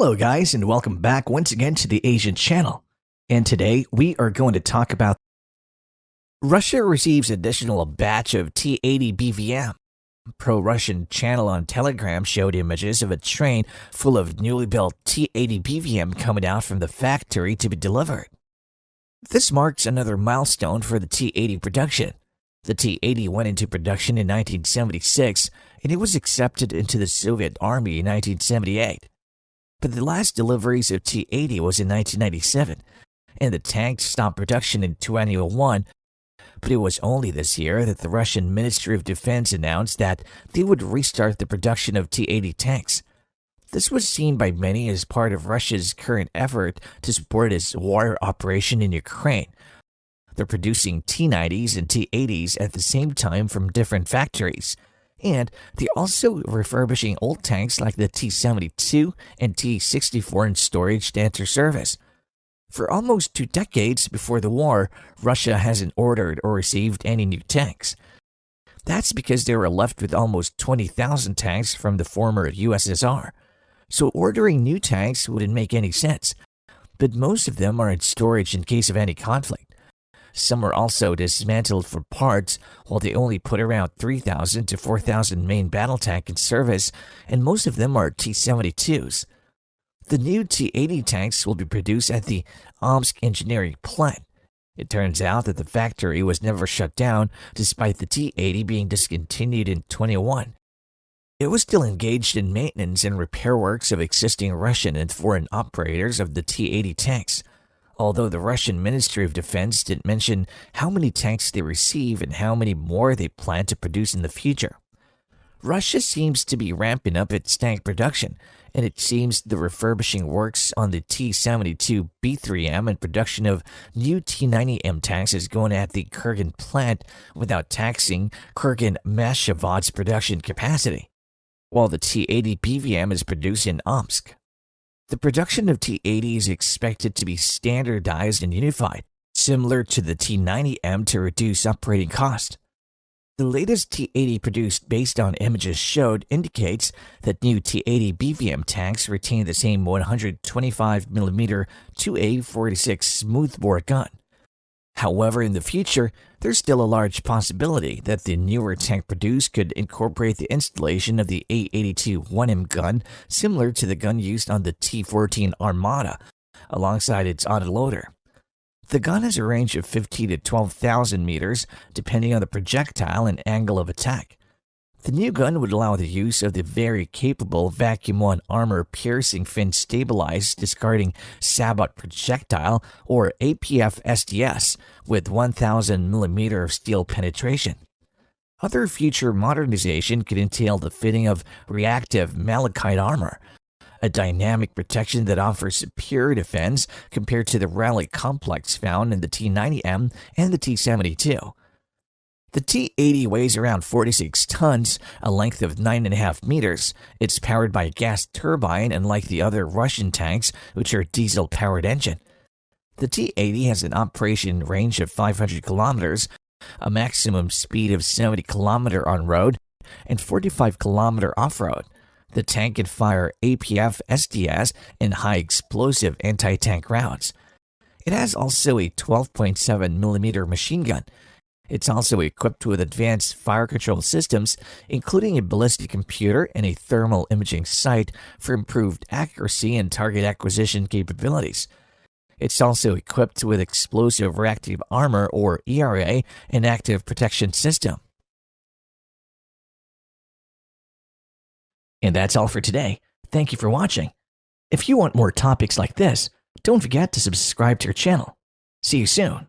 Hello guys, and welcome back once again to the Asian channel. And today we are going to talk about Russia receives additional batch of T80 BVM. Pro-Russian channel on Telegram showed images of a train full of newly built T80 BVM coming out from the factory to be delivered. This marks another milestone for the T80 production. The T80 went into production in 1976, and it was accepted into the Soviet Army in 1978. But the last deliveries of T80 was in 1997, and the tank stopped production in 2001. But it was only this year that the Russian Ministry of Defense announced that they would restart the production of T80 tanks. This was seen by many as part of Russia's current effort to support its war operation in Ukraine. They're producing T90s and T80s at the same time from different factories. And they're also refurbishing old tanks like the T72 and T64 in storage to enter service. For almost 2 decades before the war, Russia hasn't ordered or received any new tanks. That's because they were left with almost 20,000 tanks from the former USSR. So ordering new tanks wouldn't make any sense. But most of them are in storage in case of any conflict. Some are also dismantled for parts, while they only put around 3,000 to 4,000 main battle tank in service, and most of them are T-72s. The new T-80 tanks will be produced at the Omsk engineering plant. It turns out that the factory was never shut down, despite the T-80 being discontinued in 2021. It was still engaged in maintenance and repair works of existing Russian and foreign operators of the T-80 tanks. Although the Russian Ministry of Defense didn't mention how many tanks they receive and how many more they plan to produce in the future. Russia seems to be ramping up its tank production, and it seems the refurbishing works on the T72 B3M and production of new T90M tanks is going at the Kurgan plant without taxing Uralvagonzavod's production capacity, while the T80 BVM is produced in Omsk. The production of T80 is expected to be standardized and unified, similar to the T90M to reduce operating cost. The latest T80 produced based on images showed indicates that new T80 BVM tanks retain the same 125mm 2A46 smoothbore gun. However, in the future, there's still a large possibility that the newer tank produced could incorporate the installation of the A82 1M gun similar to the gun used on the T14 Armada, alongside its autoloader. The gun has a range of 15 to 12,000 meters, depending on the projectile and angle of attack. The new gun would allow the use of the very capable Vacuum 1 armor-piercing fin-stabilized discarding sabot projectile, or APF SDS, with 1,000mm of steel penetration. Other future modernization could entail the fitting of reactive malachite armor, a dynamic protection that offers superior defense compared to the rally complex found in the T90M and the T72. The T80 weighs around 46 tons, a length of 9.5 meters. It's powered by a gas turbine, unlike the other Russian tanks, which are diesel-powered engine. The T80 has an operation range of 500 kilometers, a maximum speed of 70 kilometers on road, and 45 kilometers off-road. The tank can fire APF SDS in high-explosive anti-tank rounds. It has also a 12.7mm machine gun. It's also equipped with advanced fire control systems, including a ballistic computer and a thermal imaging sight for improved accuracy and target acquisition capabilities. It's also equipped with explosive reactive armor, or ERA, and active protection system. And that's all for today. Thank you for watching. If you want more topics like this, don't forget to subscribe to our channel. See you soon.